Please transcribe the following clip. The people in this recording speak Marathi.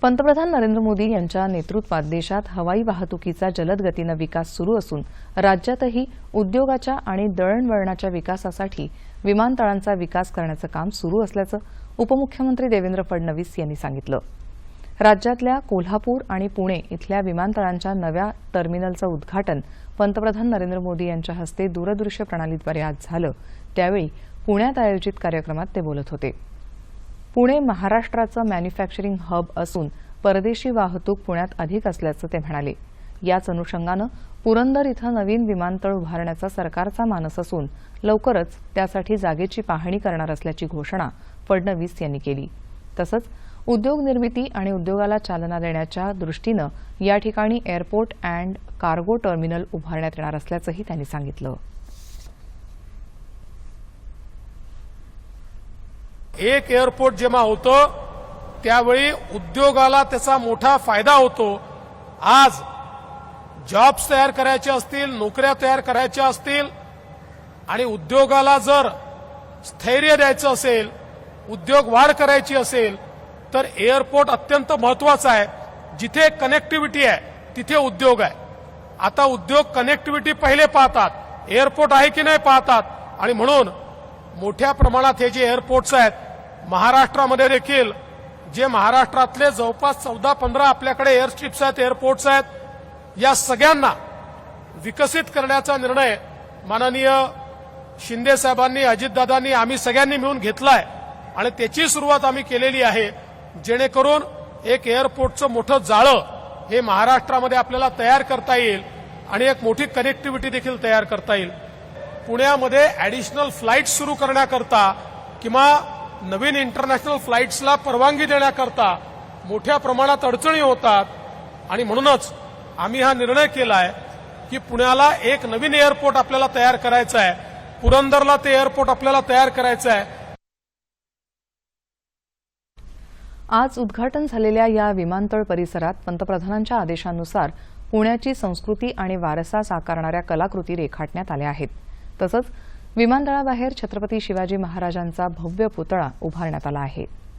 पंतप्रधान नरेंद्र मोदी यांच्या नेतृत्वात देशात हवाई वाहतुकीचा जलद गतीने विकास सुरू असून राज्यातही उद्योगाच्या आणि दळणवळणाच्या विकासासाठी विमानतळांचा विकास करण्याचे काम सुरू असल्याचं उपमुख्यमंत्री देवेंद्र फडणवीस यांनी सांगितलं। राज्यातल्या कोल्हापूर आणि पुणे इथल्या विमानतळांच्या नव्या टर्मिनलचं उद्घाटन पंतप्रधान नरेंद्र मोदी यांच्या हस्ते दूरदृश्य प्रणालीद्वारे आज झालं। त्यावेळी पुण्यात आयोजित कार्यक्रमात ते बोलत होते। पुणे महाराष्ट्राचं मॅन्युफॅक्चरिंग हब असून परदेशी वाहतूक पुण्यात अधिक असल्याचं ते म्हणाले। याच अनुषंगानं पुरंदर इथं नवीन विमानतळ उभारण्याचा सरकारचा मानस असून लवकरच त्यासाठी जागेची पाहणी करणार असल्याची घोषणा फडणवीस यांनी केली। तसंच उद्योग निर्मिती आणि उद्योगाला चालना देण्याच्या दृष्टीनं या ठिकाणी एअरपोर्ट अँड कार्गो टर्मिनल उभारण्यात येणार असल्याचंही त्यांनी सांगितलं। एक एअरपोर्ट जेव्हा होतं त्यावेळी उद्योगाला त्याचा मोठा फायदा होतो। आज जॉब्स तयार करायचे असतील, नोकऱ्या तयार करायच्या असतील आणि उद्योगाला जर स्थैर्य द्यायचं असेल, उद्योग वाढ करायची असेल तर एअरपोर्ट अत्यंत महत्वाचा आहे। जिथे कनेक्टिव्हिटी आहे तिथे उद्योग आहे। आता उद्योग कनेक्टिव्हिटी पहिले पाहतात, एअरपोर्ट आहे की नाही पाहतात आणि म्हणून मोठ्या प्रमाणात हे जे एअरपोर्ट्स आहेत महाराष्ट्रामध्ये देखील जे महाराष्ट्रातले जवळपास 14-15 आपल्याकडे एअरस्ट्रिप्स आहेत, एअरपोर्ट्स आहेत, या सगळ्यांना विकसित करण्याचा निर्णय माननीय शिंदे साहेबांनी, अजितदादांनी, आम्ही सगळ्यांनी मिळून घेतलाय आणि त्याची सुरुवात आम्ही केलेली आहे। जेणेकरून एक एअरपोर्टचं मोठं जाळं हे महाराष्ट्रामध्ये आपल्याला तयार करता येईल आणि एक मोठी कनेक्टिव्हिटी देखील तयार करता येईल। पुण्यामध्ये ॲडिशनल फ्लाईट्स सुरू करण्याकरता किंवा नवीन इंटरनॅशनल फ्लाईट्सला परवानगी देण्याकरता मोठ्या प्रमाणात अडचणी होतात आणि म्हणूनच आम्ही हा निर्णय केलाय की पुण्याला एक नवीन एअरपोर्ट आपल्याला तयार करायचं आहे, पुरंदरला ते एअरपोर्ट आपल्याला तयार करायचं आहे। आज उद्घाटन झालेल्या या विमानतळ परिसरात पंतप्रधानांच्या आदेशानुसार पुण्याची संस्कृती आणि वारसा साकारणाऱ्या कलाकृती रेखाटण्यात आल्या आहेत। तसंच विमानतळाबाहेर छत्रपती शिवाजी महाराजांचा भव्य पुतळा उभारण्यात आला आहे।